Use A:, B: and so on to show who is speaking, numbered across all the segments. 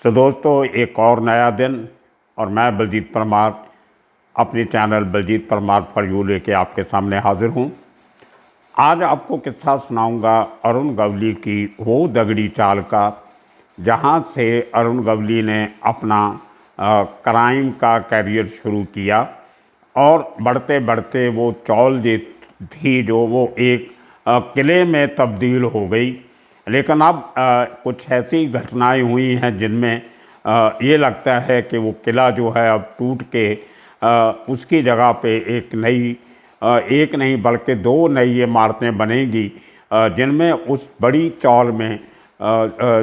A: तो दोस्तों, एक और नया दिन और मैं बलजीत परमार अपने channel Baljeet Parmar for you लेके आपके सामने हाजिर हूँ। आज आपको किस्सा सुनाऊंगा अरुण गवली की वो दगड़ी चाल का, जहाँ से अरुण गवली ने अपना क्राइम का करियर शुरू किया और बढ़ते बढ़ते वो चाल जो थी जो वो एक किले में तब्दील हो गई। लेकिन अब कुछ ऐसी घटनाएं हुई हैं जिनमें ये लगता है कि वो किला जो है अब टूट के उसकी जगह पे एक नहीं बल्कि दो नई इमारतें बनेंगी, जिनमें उस बड़ी चौल में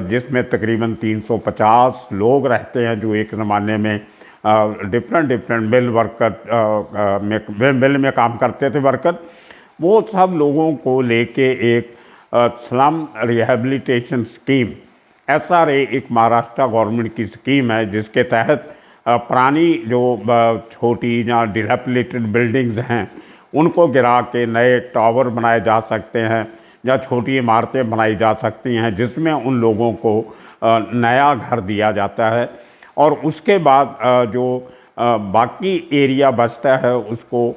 A: जिसमें तकरीबन 350 लोग रहते हैं, जो एक ज़माने में डिफरेंट मिल में काम करते थे वर्कर। वो सब लोगों को लेके एक स्लम रिहैबिलिटेशन स्कीम SRA एक महाराष्ट्र गवर्नमेंट की स्कीम है, जिसके तहत पुरानी जो छोटी या डिलैपिलेटेड बिल्डिंग्स हैं उनको गिरा के नए टावर बनाए जा सकते हैं या छोटी इमारतें बनाई जा सकती हैं, जिसमें उन लोगों को नया घर दिया जाता है और उसके बाद जो बाकी एरिया बचता है उसको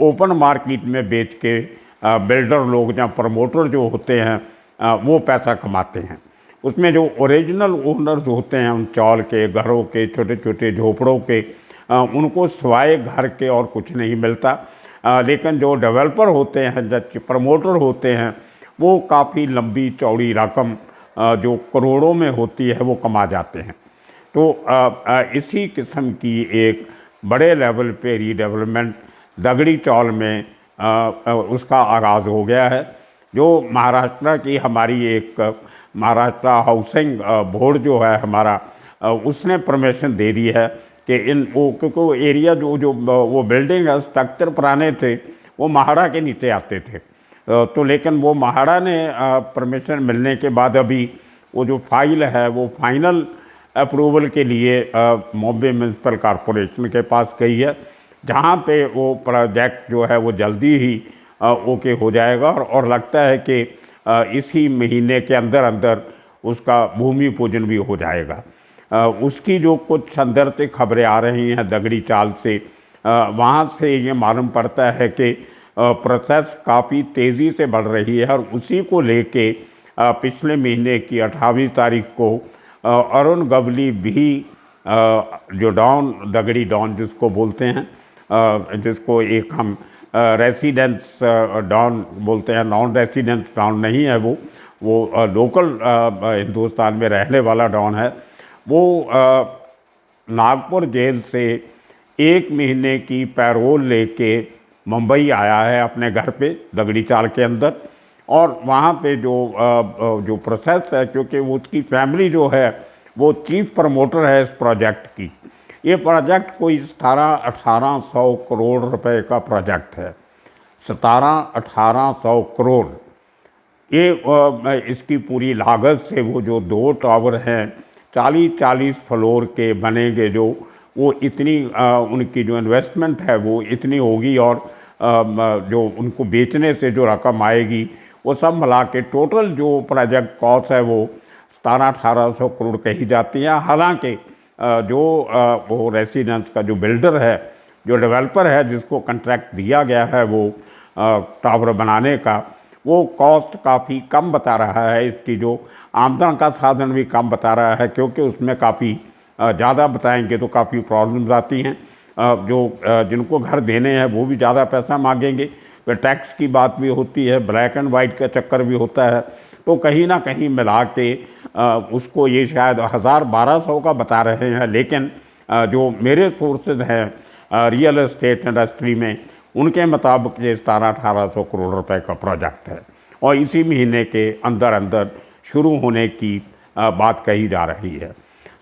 A: ओपन मार्केट में बेच के बिल्डर लोग या प्रमोटर जो होते हैं वो पैसा कमाते हैं। उसमें जो ओरिजिनल ओनर्स होते हैं उन चौल के घरों के, छोटे छोटे झोपड़ों के, उनको सिवाय घर के और कुछ नहीं मिलता। लेकिन जो डेवलपर होते हैं, जो प्रमोटर होते हैं, वो काफ़ी लंबी चौड़ी रकम जो करोड़ों में होती है वो कमा जाते हैं। तो इसी किस्म की एक बड़े लेवल पे रीडेवलपमेंट दगड़ी चौल में उसका आगाज़ हो गया है। जो महाराष्ट्र की हमारी एक महाराष्ट्र हाउसिंग बोर्ड जो है हमारा, उसने परमिशन दे दी है कि क्योंकि वो एरिया जो वो बिल्डिंग है, स्ट्रक्चर पुराने थे, वो महाड़ा के नीचे आते थे। तो लेकिन वो महाड़ा ने परमिशन मिलने के बाद अभी वो जो फाइल है वो फाइनल अप्रूवल के लिए बॉम्बे म्यूनसिपल कॉरपोरेशन के पास गई है, जहाँ पे वो प्रोजेक्ट जो है वो जल्दी ही ओके हो जाएगा और लगता है कि इसी महीने के अंदर अंदर उसका भूमि पूजन भी हो जाएगा। उसकी जो कुछ अंदर से खबरें आ रही हैं दगड़ी चाल से, वहाँ से ये मालूम पड़ता है कि प्रोसेस काफ़ी तेज़ी से बढ़ रही है और उसी को लेके पिछले महीने की 28 तारीख को अरुण गवली भी जो डॉन दगड़ी डॉन जिसको बोलते हैं, जिसको एक हम रेसिडेंस डॉन बोलते हैं, नॉन रेसिडेंस डॉन नहीं है, वो लोकल हिंदुस्तान में रहने वाला डॉन है। वो नागपुर जेल से 1 महीने की पैरोल लेके मुंबई आया है अपने घर पे दगड़ी चाल के अंदर। और वहाँ पे जो प्रोसेस है, क्योंकि वो उसकी फैमिली जो है वो चीफ प्रमोटर है इस प्रोजेक्ट की। ये प्रोजेक्ट कोई 1700-1800 करोड़ रुपए का प्रोजेक्ट है। 1700-1800 करोड़ ये इसकी पूरी लागत से वो जो 2 टावर हैं 40-40 फ्लोर के बनेंगे, जो वो इतनी उनकी जो इन्वेस्टमेंट है वो इतनी होगी और जो उनको बेचने से जो रकम आएगी वो सब मिला के टोटल जो प्रोजेक्ट कॉस्ट है वो 1700-1800 करोड़ कही जाती है। हालांकि जो वो रेसिडेंस का जो बिल्डर है, जो डेवलपर है, जिसको कॉन्ट्रैक्ट दिया गया है वो टावर बनाने का, वो कॉस्ट काफ़ी कम बता रहा है। इसकी जो आमदन का साधन भी कम बता रहा है, क्योंकि उसमें काफ़ी ज़्यादा बताएंगे तो काफ़ी प्रॉब्लम्स आती हैं। जिनको घर देने हैं वो भी ज़्यादा पैसा मांगेंगे, तो टैक्स की बात भी होती है, ब्लैक एंड वाइट का चक्कर भी होता है। तो कहीं ना कहीं मिला के उसको ये शायद 1000-1200 का बता रहे हैं, लेकिन जो मेरे सोर्सेज हैं रियल एस्टेट इंडस्ट्री में, उनके मुताबिक ये 1700-1800 करोड़ रुपए का प्रोजेक्ट है और इसी महीने के अंदर अंदर शुरू होने की बात कही जा रही है।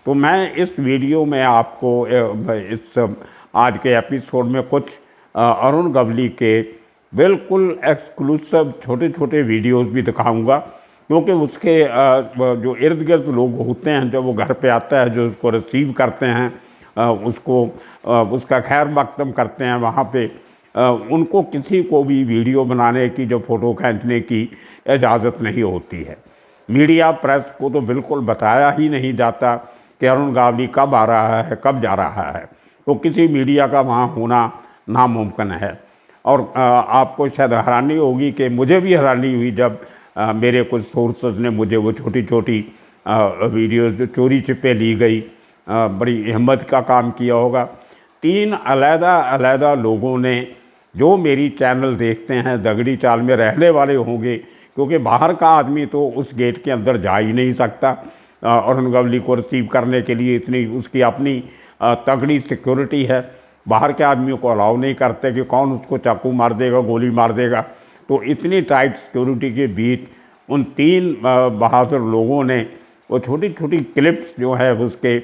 A: तो मैं इस वीडियो में आपको इस आज के एपिसोड में कुछ अरुण गवली के बिल्कुल एक्सक्लूसिव छोटे छोटे वीडियोस भी दिखाऊंगा, क्योंकि उसके जो इर्द गिर्द लोग होते हैं, जब वो घर पे आता है, जो उसको रिसीव करते हैं, उसका खैर मकदम करते हैं वहाँ पे, उनको किसी को भी वीडियो बनाने की, जो फ़ोटो खींचने की इजाज़त नहीं होती है। मीडिया प्रेस को तो बिल्कुल बताया ही नहीं जाता कि अरुण गावली कब आ रहा है, कब जा रहा है, तो किसी मीडिया का वहाँ होना नामुमकिन है। और आपको शायद हैरानी होगी कि मुझे भी हैरानी हुई जब मेरे कुछ सोर्सेज ने मुझे वो छोटी छोटी वीडियोस जो चोरी छिपे ली गई, बड़ी हिम्मत का काम किया होगा। 3 अलग-अलग लोगों ने जो मेरी चैनल देखते हैं, दगड़ी चाल में रहने वाले होंगे, क्योंकि बाहर का आदमी तो उस गेट के अंदर जा ही नहीं सकता। अरुण गावली को रिसीव करने के लिए इतनी उसकी अपनी तगड़ी सिक्योरिटी है। बाहर के आदमियों को अलाउ नहीं करते कि कौन उसको चाकू मार देगा, गोली मार देगा। तो इतनी टाइट सिक्योरिटी के बीच उन 3 बहादुर लोगों ने वो छोटी छोटी क्लिप्स जो है उसके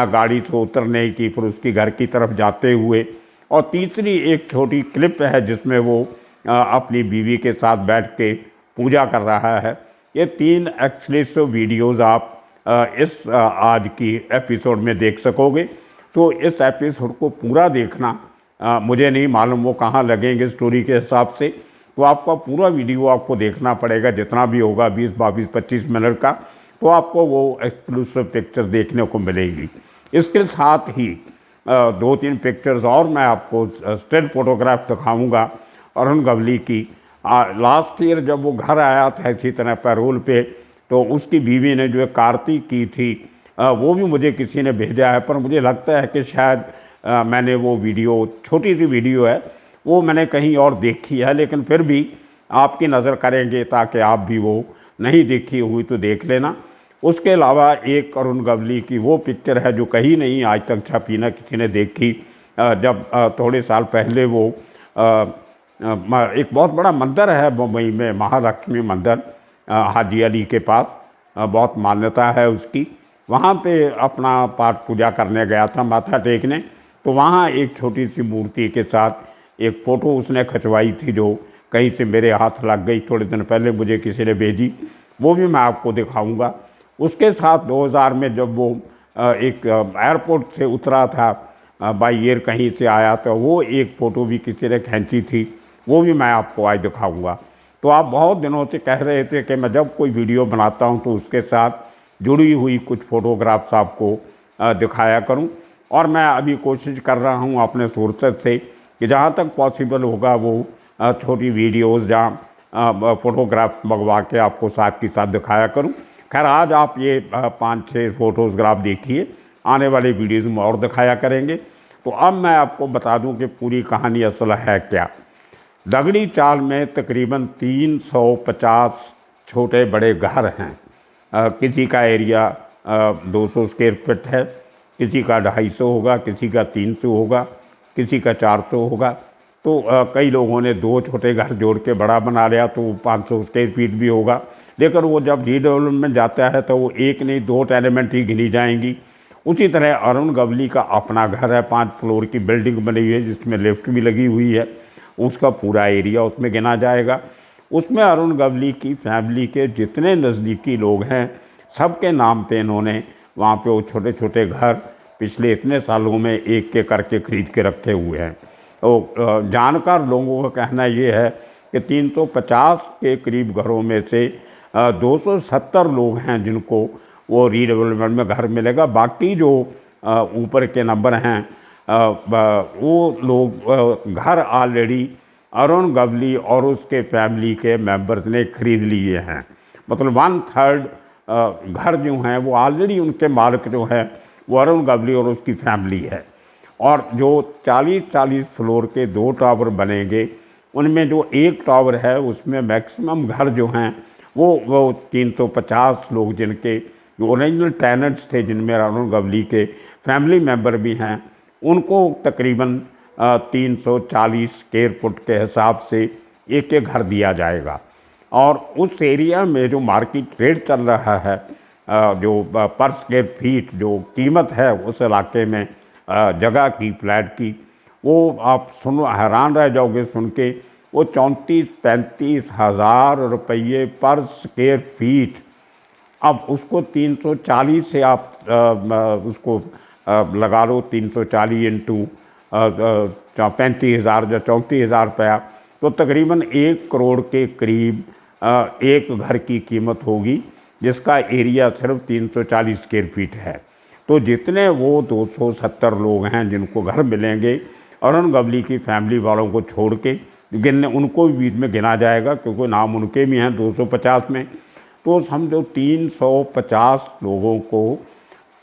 A: गाड़ी से उतरने की, फिर उसकी घर की तरफ जाते हुए, और तीसरी एक छोटी क्लिप है जिसमें वो अपनी बीवी के साथ बैठ के पूजा कर रहा है। ये 3 एक्सक्लूसिव वीडियोज़ आप इस आज की एपिसोड में देख सकोगे। तो इस एपिसोड को पूरा देखना, मुझे नहीं मालूम वो कहाँ लगेंगे स्टोरी के हिसाब से, तो आपका पूरा वीडियो आपको देखना पड़ेगा, जितना भी होगा 20, 22, 25 मिनट का, तो आपको वो एक्सक्लूसिव पिक्चर देखने को मिलेंगी। इसके साथ ही 2-3 पिक्चर्स और मैं आपको स्टिल फोटोग्राफ दिखाऊंगा अरुण गावली की। लास्ट ईयर जब वो घर आया था इसी तरह पैरोल पे, तो उसकी बीवी ने जो कार्तिक की थी वो भी मुझे किसी ने भेजा है, पर मुझे लगता है कि शायद मैंने वो वीडियो, छोटी सी वीडियो है, वो मैंने कहीं और देखी है, लेकिन फिर भी आपकी नज़र करेंगे ताकि आप भी वो नहीं देखी हुई तो देख लेना। उसके अलावा एक अरुण गावली की वो पिक्चर है जो कहीं नहीं आज तक छपी ना किसी ने देखी। जब थोड़े साल पहले वो एक बहुत बड़ा मंदिर है मुंबई में, महालक्ष्मी मंदिर, हाजी अली के पास, बहुत मान्यता है उसकी। वहाँ पे अपना पाठ पूजा करने गया था, माथा टेकने, तो वहाँ एक छोटी सी मूर्ति के साथ एक फ़ोटो उसने खिंचवाई थी जो कहीं से मेरे हाथ लग गई, थोड़े दिन पहले मुझे किसी ने भेजी, वो भी मैं आपको दिखाऊंगा। उसके साथ 2000 में जब वो एक एयरपोर्ट से उतरा था, बाई एयर कहीं से आया, तो वो एक फ़ोटो भी किसी ने खींची थी, वो भी मैं आपको आज दिखाऊंगा। तो आप बहुत दिनों से कह रहे थे कि मैं जब कोई वीडियो बनाता हूं तो उसके साथ जुड़ी हुई कुछ फ़ोटोग्राफ्स आपको दिखाया करूं, और मैं अभी कोशिश कर रहा हूं अपने सोर्सेज से कि जहां तक पॉसिबल होगा वो छोटी वीडियोज़ जहाँ फ़ोटोग्राफ मंगवा के आपको साथ के साथ दिखाया करूं। खैर आज आप ये 5-6 फ़ोटोग्राफ देखिए, आने वाले वीडियोज़ में और दिखाया करेंगे। तो अब मैं आपको बता दूं कि पूरी कहानी असल है क्या। दगड़ी चाल में तकरीबन 350 छोटे बड़े घर हैं। किसी का एरिया 200 स्क्वायर फीट है, किसी का 250 होगा, किसी का 300 होगा, किसी का 400 होगा। तो कई लोगों ने 2 छोटे घर जोड़ के बड़ा बना लिया तो 500 स्क्वायर फीट भी होगा। लेकिन वो जब रीडेवलपमेंट जाता है तो वो 1 नहीं 2 टेनेमेंट ही गिनी जाएंगी। उसी तरह अरुण गावली का अपना घर है, 5 फ्लोर की बिल्डिंग बनी हुई है जिसमें लिफ्ट भी लगी हुई है, उसका पूरा एरिया उसमें गिना जाएगा। उसमें अरुण गावली की फैमिली के जितने नज़दीकी लोग हैं सबके नाम पे इन्होंने वहाँ पे वो छोटे छोटे घर पिछले इतने सालों में एक के करके खरीद के रखे हुए हैं। तो जानकार लोगों का कहना ये है कि 350 के करीब घरों में से 270 लोग हैं जिनको वो रीडेवलपमेंट में घर मिलेगा। बाकी जो ऊपर के नंबर हैं वो लोग घर ऑलरेडी अरुण गावली और उसके फैमिली के मेंबर्स ने खरीद लिए हैं। मतलब 1/3 घर जो हैं वो ऑलरेडी उनके मालिक जो हैं वो अरुण गावली और उसकी फैमिली है। और जो 40-40 फ्लोर के 2 टावर बनेंगे उनमें जो एक टावर है उसमें मैक्सिमम घर जो हैं वो 350 लोग जिनके जो ओरिजिनल टेनेंट्स थे, जिनमें अरुण गावली के फैमिली मेंबर भी हैं, उनको तकरीबन 340 स्क्वायर फुट के हिसाब से एक एक घर दिया जाएगा। और उस एरिया में जो मार्केट रेट चल रहा है, जो पर स्क्वायर फीट जो कीमत है उस इलाके में जगह की, फ्लैट की, वो आप हैरान रह जाओगे सुन के। वो 34-35 हज़ार रुपये पर स्क्वायर फीट। अब उसको 340 से आप उसको लगा लो, 340 इंटू 35,000 या 34,000 रुपया, तो तकरीबन 1 करोड़ के करीब एक घर की कीमत होगी, जिसका एरिया सिर्फ 340 स्क्वायर फीट है। तो जितने वो 270 लोग हैं जिनको घर मिलेंगे, अरुण गवली की फैमिली वालों को छोड़ के गिनने, उनको भी बीच में गिना जाएगा क्योंकि नाम उनके भी हैं 250 में, तो समझो 350 लोगों को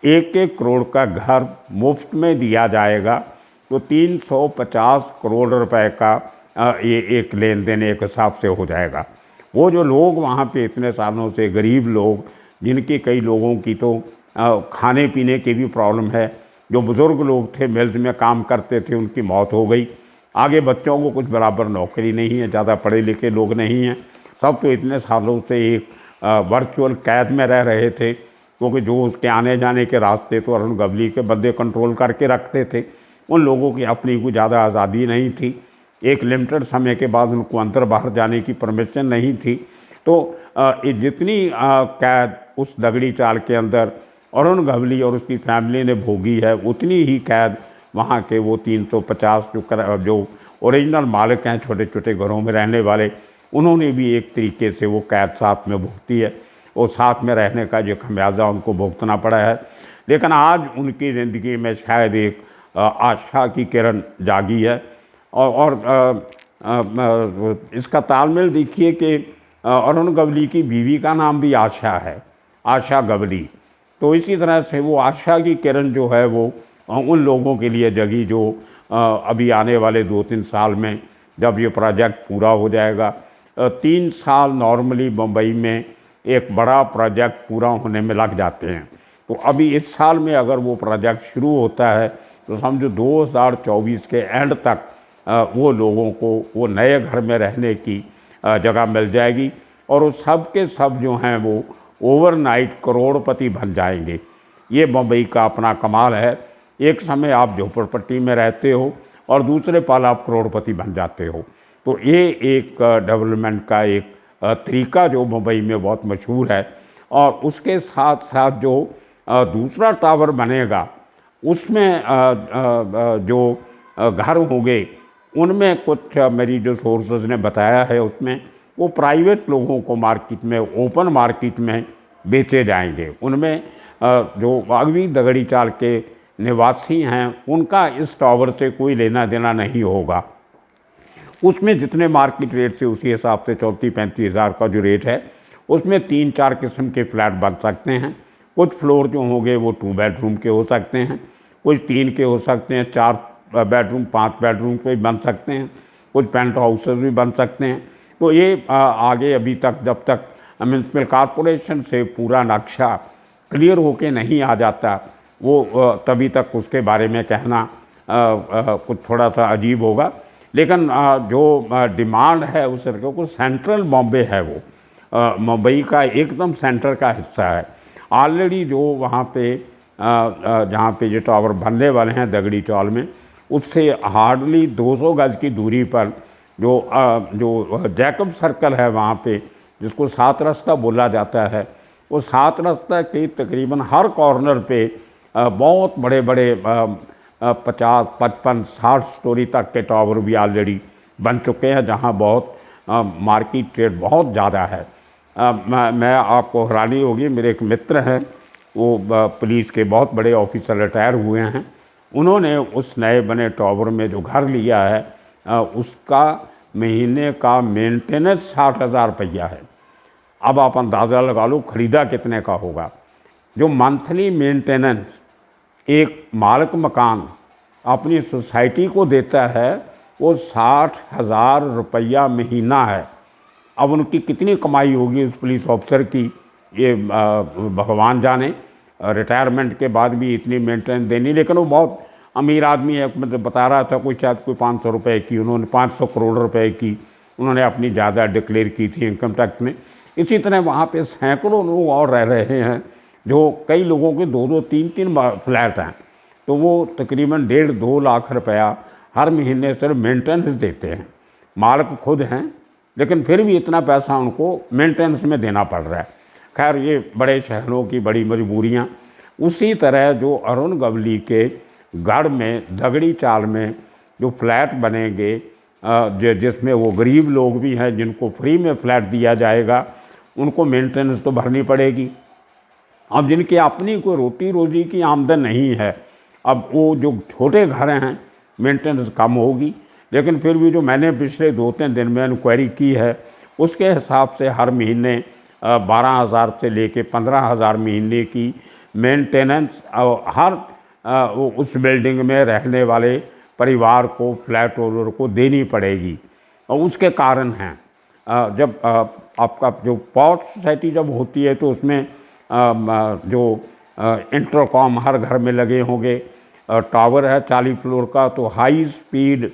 A: 1-1 करोड़ का घर मुफ्त में दिया जाएगा। तो 350 करोड़ रुपए का ये एक लेन देन एक हिसाब से हो जाएगा। वो जो लोग वहाँ पे इतने सालों से गरीब लोग, जिनकी कई लोगों की तो खाने पीने की भी प्रॉब्लम है, जो बुज़ुर्ग लोग थे मिल्स में काम करते थे उनकी मौत हो गई, आगे बच्चों को कुछ बराबर नौकरी नहीं है, ज़्यादा पढ़े लिखे लोग नहीं हैं, सब तो इतने सालों से एक वर्चुअल कैद में रह रहे थे क्योंकि जो उसके आने जाने के रास्ते तो अरुण गवली के बंदे कंट्रोल करके रखते थे। उन लोगों की अपनी कोई ज़्यादा आज़ादी नहीं थी, एक लिमिटेड समय के बाद उनको अंदर बाहर जाने की परमिशन नहीं थी। तो जितनी कैद उस दगड़ी चाल के अंदर अरुण गवली और उसकी फैमिली ने भोगी है, उतनी ही कैद वहाँ के वो 350 जो ओरिजिनल मालिक हैं छोटे छोटे घरों में रहने वाले, उन्होंने भी एक तरीके से वो कैद साथ में भुगती है और साथ में रहने का जो खमियाजा उनको भुगतना पड़ा है। लेकिन आज उनकी ज़िंदगी में शायद एक आशा की किरण जागी है। और इसका तालमेल देखिए कि अरुण गवली की बीवी का नाम भी आशा है, आशा गवली। तो इसी तरह से वो आशा की किरण जो है वो उन लोगों के लिए जगी जो अभी आने वाले 2-3 साल में जब ये प्रोजेक्ट पूरा हो जाएगा। 3 साल नॉर्मली मुंबई में एक बड़ा प्रोजेक्ट पूरा होने में लग जाते हैं। तो अभी इस साल में अगर वो प्रोजेक्ट शुरू होता है तो समझो 2024 के एंड तक वो लोगों को वो नए घर में रहने की जगह मिल जाएगी और वो सब के सब जो हैं वो ओवरनाइट करोड़पति बन जाएंगे। ये मुंबई का अपना कमाल है, एक समय आप झोपड़पट्टी में रहते हो और दूसरे पल आप करोड़पति बन जाते हो। तो ये एक डेवलपमेंट का एक तरीका जो मुंबई में बहुत मशहूर है। और उसके साथ साथ जो दूसरा टावर बनेगा उसमें जो घर होंगे उनमें कुछ मेरी जो सोर्सेज ने बताया है उसमें वो प्राइवेट लोगों को मार्केट में, ओपन मार्केट में बेचे जाएंगे। उनमें जो अगवी दगड़ी चाल के निवासी हैं उनका इस टावर से कोई लेना देना नहीं होगा। उसमें जितने मार्केट रेट से उसी हिसाब से 34-35 हज़ार का जो रेट है उसमें 3-4 किस्म के फ्लैट बन सकते हैं। कुछ फ्लोर जो होंगे वो 2 बेडरूम के हो सकते हैं, कुछ 3 के हो सकते हैं, 4 बेडरूम 5 बेडरूम के बन सकते हैं, कुछ पेंट हाउसेस भी बन सकते हैं। तो ये आगे अभी तक जब तक म्यूनसिपल कॉरपोरेशन से पूरा नक्शा क्लियर होके नहीं आ जाता वो तभी तक उसके बारे में कहना कुछ थोड़ा सा अजीब होगा। लेकिन जो डिमांड है उस तरह को सेंट्रल बॉम्बे है, वो मुंबई का एकदम सेंटर का हिस्सा है। ऑलरेडी जो वहाँ पे जहाँ पे ये टावर बनने वाले हैं दगड़ी चौल में, उससे हार्डली 200 गज की दूरी पर जो जैकब सर्कल है वहाँ पे, जिसको 7 रास्ता बोला जाता है, वो 7 रास्ता के तकरीबन हर कॉर्नर पे बहुत बड़े बड़े 50, 55, 60 स्टोरी तक के टावर भी ऑलरेडी बन चुके हैं जहाँ बहुत मार्केट रेट बहुत ज़्यादा है। मैं आपको हैरानी होगी, मेरे एक मित्र हैं वो पुलिस के बहुत बड़े ऑफिसर रिटायर हुए हैं, उन्होंने उस नए बने टावर में जो घर लिया है उसका महीने का मेंटेनेंस 60,000 रुपया है। अब आप अंदाज़ा लगा लो ख़रीदा कितने का होगा। जो मंथली मेंटेनेंस एक मालिक मकान अपनी सोसाइटी को देता है वो 60,000 रुपया महीना है। अब उनकी कितनी कमाई होगी उस पुलिस ऑफिसर की, ये भगवान जाने। रिटायरमेंट के बाद भी इतनी मेंटेनेंस देनी, लेकिन वो बहुत अमीर आदमी है। मतलब बता रहा था कोई शायद कोई 500 रुपये की, उन्होंने 500 करोड़ रुपए की उन्होंने अपनी ज़्यादा डिक्लेयर की थी इनकम टैक्स में। इसी तरह वहाँ पे सैकड़ों लोग और रह रहे हैं जो कई लोगों के 2-2, 3-3 फ्लैट हैं, तो वो तकरीबन 1.5-2 लाख रुपया हर महीने सिर्फ मेंटेनेंस देते हैं। मालिक खुद हैं लेकिन फिर भी इतना पैसा उनको मेंटेनेंस में देना पड़ रहा है। खैर ये बड़े शहरों की बड़ी मजबूरियाँ। उसी तरह जो अरुण गवली के गढ़ में दगड़ी चाल में जो फ्लैट बनेंगे जिसमें वो गरीब लोग भी हैं जिनको फ्री में फ्लैट दिया जाएगा, उनको मेंटेनेंस तो भरनी पड़ेगी। अब जिनकी अपनी कोई रोटी रोजी की आमदन नहीं है, अब वो जो छोटे घर हैं मेंटेनेंस कम होगी, लेकिन फिर भी जो मैंने पिछले 2-3 दिन में इंक्वायरी की है उसके हिसाब से हर महीने 12,000 से लेके 15,000 महीने की मेंटेनेंस हर उस बिल्डिंग में रहने वाले परिवार को, फ्लैट ओनर को देनी पड़ेगी। और उसके कारण हैं जब आपका जो पॉश सोसाइटी जब होती है तो उसमें जो इंटरकॉम हर घर में लगे होंगे, टावर है 40 फ्लोर का, तो हाई स्पीड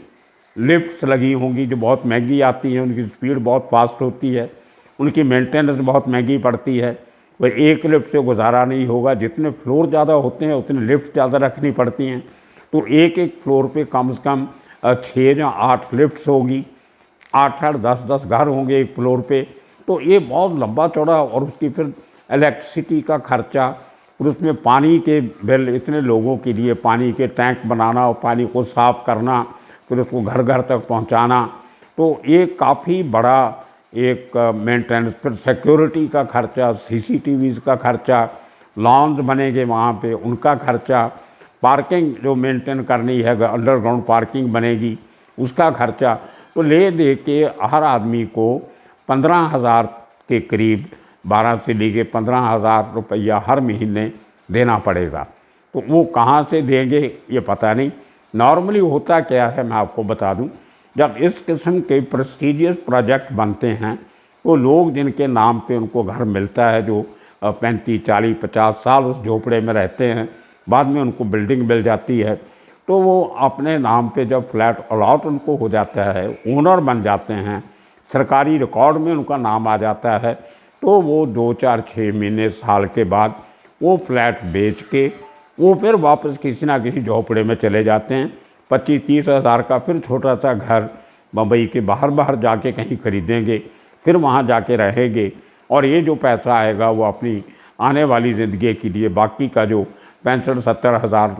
A: लिफ्ट्स लगी होंगी जो बहुत महंगी आती हैं, उनकी स्पीड बहुत फास्ट होती है, उनकी मेंटेनेंस बहुत महंगी पड़ती है। वह एक लिफ्ट से गुजारा नहीं होगा, जितने फ्लोर ज़्यादा होते हैं उतने लिफ्ट ज़्यादा रखनी पड़ती हैं, तो एक एक फ्लोर पे कम से कम 6 या 8 लिफ्ट्स होगी, 8-8 10-10 घर होंगे एक फ्लोर पे, तो ये बहुत लंबा चौड़ा। और उसकी फिर इलेक्ट्रिसिटी का खर्चा, फिर उसमें पानी के बिल, इतने लोगों के लिए पानी के टैंक बनाना और पानी को साफ़ करना, फिर उसको घर घर तक पहुंचाना, तो ये काफ़ी बड़ा एक मेंटेनेंस। फिर सिक्योरिटी का खर्चा, CCTVs का खर्चा, लॉन्स बनेंगे वहाँ पे उनका खर्चा, पार्किंग जो मेंटेन करनी है, अंडरग्राउंड पार्किंग बनेगी उसका खर्चा, तो ले दे के हर आदमी को 15,000 के करीब, 12 से लेके 15,000 रुपया हर महीने देना पड़ेगा। तो वो कहाँ से देंगे ये पता नहीं। नॉर्मली होता क्या है मैं आपको बता दूं, जब इस किस्म के प्रेस्टिजियस प्रोजेक्ट बनते हैं तो लोग जिनके नाम पे उनको घर मिलता है, जो 35, 40, 50 साल उस झोपड़े में रहते हैं, बाद में उनको बिल्डिंग मिल जाती है, तो वो अपने नाम पे जब फ्लैट अलॉट उनको हो जाता है, ओनर बन जाते हैं, सरकारी रिकॉर्ड में उनका नाम आ जाता है, तो वो 2, 4, 6 महीने, साल के बाद वो फ्लैट बेच के वो फिर वापस किसी ना किसी झोपड़े में चले जाते हैं। 25-30 हज़ार का फिर छोटा सा घर बम्बई के बाहर जाके कहीं खरीदेंगे, फिर वहाँ जाके रहेंगे, और ये जो पैसा आएगा वो अपनी आने वाली ज़िंदगी के लिए, बाकी का जो 65-70 हज़ार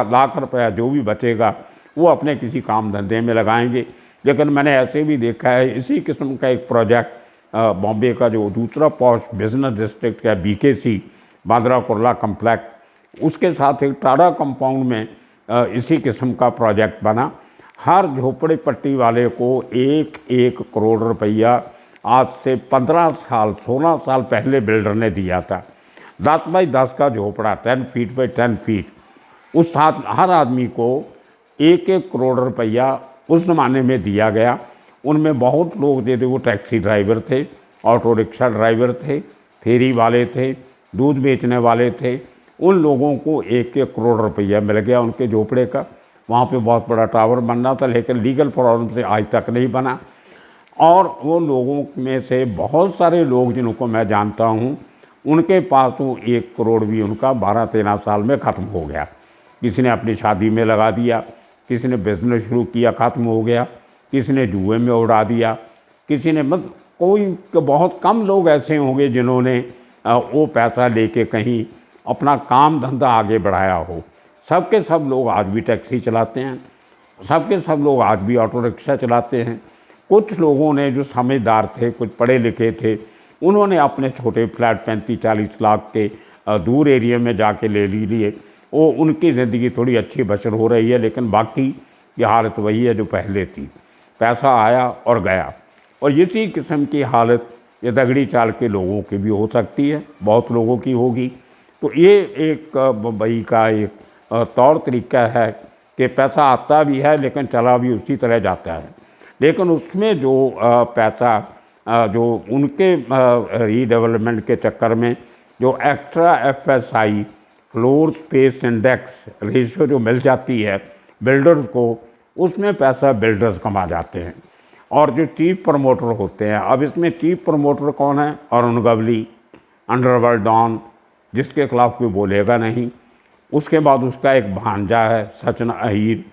A: लाख रुपया जो भी बचेगा वो अपने किसी काम धंधे में लगाएंगे। लेकिन मैंने ऐसे भी देखा है, इसी किस्म का एक प्रोजेक्ट बॉम्बे का जो दूसरा पॉश बिजनेस डिस्ट्रिक्ट है BKC, बांद्रा कुर्ला कम्प्लेक्स, उसके साथ एक टाडा कंपाउंड में इसी किस्म का प्रोजेक्ट बना। हर झोपड़ी पट्टी वाले को 1-1 करोड़ रुपया आज से 15 साल 16 साल पहले बिल्डर ने दिया था। 10 बाई 10 का झोपड़ा, 10 फीट बाई 10 फीट, उस साथ हर आदमी को 1-1 करोड़ रुपया उस ज़माने में दिया गया। उनमें बहुत लोग थे, वो टैक्सी ड्राइवर थे, ऑटो रिक्शा ड्राइवर थे, फेरी वाले थे, दूध बेचने वाले थे, उन लोगों को 1-1 करोड़ रुपया मिल गया उनके झोपड़े का। वहाँ पे बहुत बड़ा टावर बनना था, लेकिन लीगल प्रॉब्लम से आज तक नहीं बना। और वो लोगों में से बहुत सारे लोग जिनको मैं जानता हूँ, उनके पास वो 1 करोड़ भी उनका 12-13 साल में ख़त्म हो गया। किसी ने अपनी शादी में लगा दिया, किसी ने बिज़नेस शुरू किया, ख़त्म हो गया, किसी ने जुए में उड़ा दिया, किसी ने कोई बहुत कम लोग ऐसे होंगे जिन्होंने वो पैसा लेके कहीं अपना काम धंधा आगे बढ़ाया हो। सबके सब लोग आज भी टैक्सी चलाते हैं, सबके सब लोग आज भी ऑटो रिक्शा चलाते हैं। कुछ लोगों ने जो समझदार थे, कुछ पढ़े लिखे थे, उन्होंने अपने छोटे फ्लैट 35-40 लाख के दूर एरिया में जाके ले लिए, वो उनकी ज़िंदगी थोड़ी अच्छी बसर हो रही है। लेकिन बाकी की हालत वही है जो पहले थी, पैसा आया और गया। और इसी किस्म की हालत ये दगड़ी चाल के लोगों की भी हो सकती है, बहुत लोगों की होगी। तो ये एक मुंबई का एक तौर तरीका है कि पैसा आता भी है लेकिन चला भी उसी तरह जाता है। लेकिन उसमें जो पैसा जो उनके रीडेवलपमेंट के चक्कर में जो extra FSI, floor space index ratio जो मिल जाती है बिल्डर्स को, उसमें पैसा बिल्डर्स कमा जाते हैं। और जो चीफ प्रमोटर होते हैं, अब इसमें चीफ प्रमोटर कौन है? अरुण गवली, अंडरवर्ल्ड डॉन, जिसके खिलाफ कोई बोलेगा नहीं। उसके बाद उसका एक भांजा है सचिन अहीर,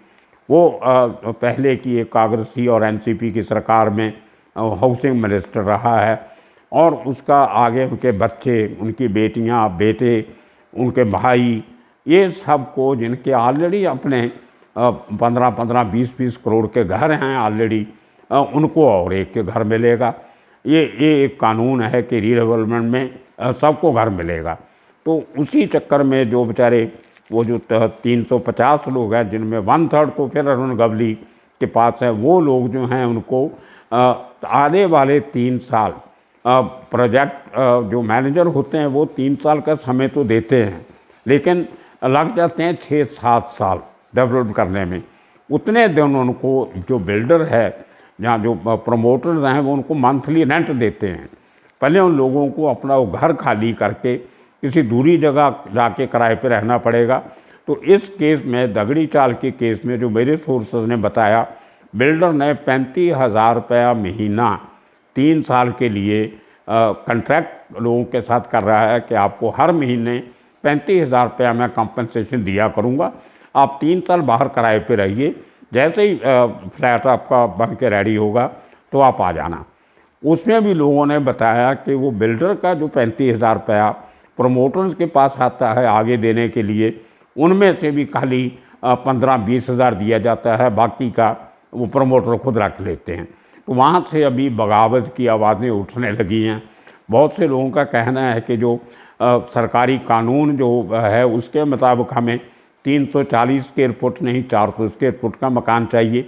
A: वो पहले की एक कांग्रेसी और NCP की सरकार में हाउसिंग मिनिस्टर रहा है। और उसका आगे उनके बच्चे, उनकी बेटियां, बेटे, उनके भाई, ये सब को जिनके ऑलरेडी अपने 15-15, 20-20 करोड़ के घर हैं ऑलरेडी, उनको और एक के घर मिलेगा। ये एक कानून है कि रीडेवलपमेंट में सबको घर मिलेगा। तो उसी चक्कर में जो बेचारे वो जो 350 लोग हैं, जिनमें 1/3 तो फिर अरुण गवली के पास है, वो लोग जो हैं उनको आने वाले 3 साल प्रोजेक्ट जो मैनेजर होते हैं वो 3 साल का समय तो देते हैं, लेकिन लग जाते हैं 6-7 साल डेवलप करने में। उतने दिन उनको जो बिल्डर है, जहाँ जो प्रमोटर्स हैं, वो उनको मंथली रेंट देते हैं। पहले उन लोगों को अपना वो घर खाली करके किसी दूरी जगह जाके किराए पे रहना पड़ेगा। तो इस केस में, दगड़ी चाल के केस में, जो मेरे सोर्सेज ने बताया, बिल्डर ने 35,000 रुपया महीना 3 साल के लिए कॉन्ट्रैक्ट लोगों के साथ कर रहा है कि आपको हर महीने 35,000 रुपया मैं कंपनसेशन दिया करूँगा, आप 3 साल बाहर किराए पे रहिए, जैसे ही फ्लैट आपका बन के रेडी होगा तो आप आ जाना। उसमें भी लोगों ने बताया कि वो बिल्डर का जो 35,000 रुपया प्रमोटर्स के पास आता है आगे देने के लिए, उनमें से भी खाली 15-20 हज़ार दिया जाता है, बाकी का वो प्रमोटर खुद रख लेते हैं। तो वहाँ से अभी बगावत की आवाज़ें उठने लगी हैं। बहुत से लोगों का कहना है कि जो सरकारी कानून जो है उसके मुताबिक हमें 340 स्क्वायर फुट नहीं 400 स्क्वायर फुट का मकान चाहिए,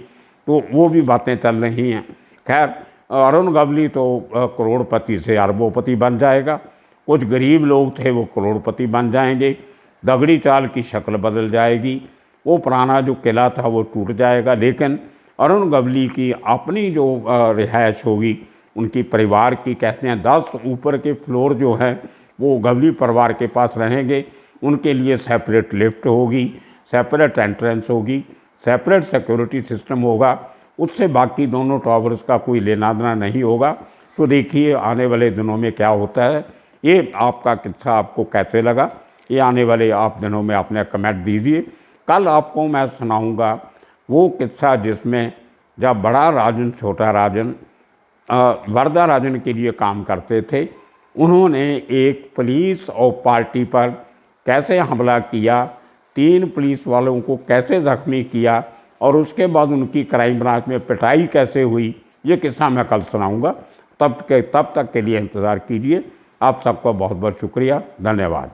A: तो वो भी बातें चल रही हैं। खैर, अरुण गवली तो करोड़पति से अरबोपति बन जाएगा, कुछ गरीब लोग थे वो करोड़पति बन जाएंगे, दगड़ी चाल की शक्ल बदल जाएगी, वो पुराना जो किला था वो टूट जाएगा, लेकिन अरुण गवली की अपनी जो रिहाइश होगी, उनकी परिवार की, कहते हैं 10 ऊपर के फ्लोर जो हैं वो गवली परिवार के पास रहेंगे। उनके लिए सेपरेट लिफ्ट होगी, सेपरेट एंट्रेंस होगी, सेपरेट सिक्योरिटी सिस्टम होगा, उससे बाकी दोनों टावर्स का कोई लेना देना नहीं होगा। तो देखिए आने वाले दिनों में क्या होता है। ये आपका किस्सा आपको कैसे लगा, ये आने वाले आप दिनों में अपने कमेंट दीजिए। कल आपको मैं सुनाऊंगा वो किस्सा जिसमें जब बड़ा राजन छोटा राजन वर्दा राजन के लिए काम करते थे, उन्होंने एक पुलिस और पार्टी पर कैसे हमला किया, 3 पुलिस वालों को कैसे ज़ख्मी किया और उसके बाद उनकी क्राइम ब्रांच में पिटाई कैसे हुई, ये किस्सा मैं कल सुनाऊंगा। तब तक के लिए इंतज़ार कीजिए। आप सबका बहुत बहुत शुक्रिया, धन्यवाद।